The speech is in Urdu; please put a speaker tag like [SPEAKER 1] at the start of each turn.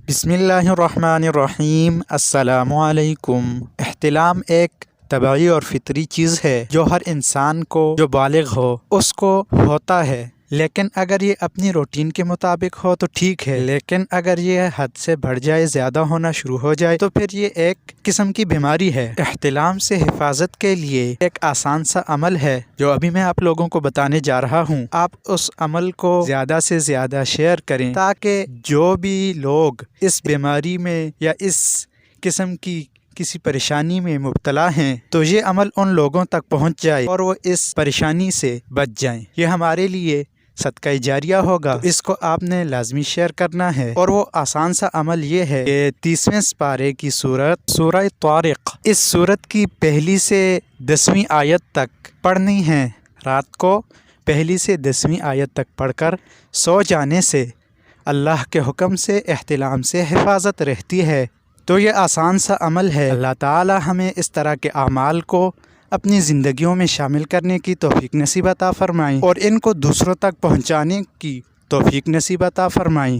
[SPEAKER 1] بسم اللہ الرحمن الرحیم۔ السلام علیکم۔ احتلام ایک طبعی اور فطری چیز ہے جو ہر انسان کو جو بالغ ہو اس کو ہوتا ہے، لیکن اگر یہ اپنی روٹین کے مطابق ہو تو ٹھیک ہے، لیکن اگر یہ حد سے بڑھ جائے، زیادہ ہونا شروع ہو جائے تو پھر یہ ایک قسم کی بیماری ہے۔ احتلام سے حفاظت کے لیے ایک آسان سا عمل ہے جو ابھی میں آپ لوگوں کو بتانے جا رہا ہوں۔ آپ اس عمل کو زیادہ سے زیادہ شیئر کریں تاکہ جو بھی لوگ اس بیماری میں یا اس قسم کی کسی پریشانی میں مبتلا ہیں تو یہ عمل ان لوگوں تک پہنچ جائے اور وہ اس پریشانی سے بچ جائیں۔ یہ ہمارے لیے صدقہ جاریہ ہوگا، تو اس کو آپ نے لازمی شیئر کرنا ہے۔ اور وہ آسان سا عمل یہ ہے کہ 30ویں سپارے کی سورہ طارق، اس سورت کی پہلی سے 10ویں آیت تک پڑھنی ہے۔ رات کو پہلی سے 10ویں آیت تک پڑھ کر سو جانے سے اللہ کے حکم سے احتلام سے حفاظت رہتی ہے۔ تو یہ آسان سا عمل ہے۔ اللہ تعالی ہمیں اس طرح کے اعمال کو اپنی زندگیوں میں شامل کرنے کی توفیق نصیب عطا فرمائیں اور ان کو دوسروں تک پہنچانے کی توفیق نصیب عطا فرمائیں۔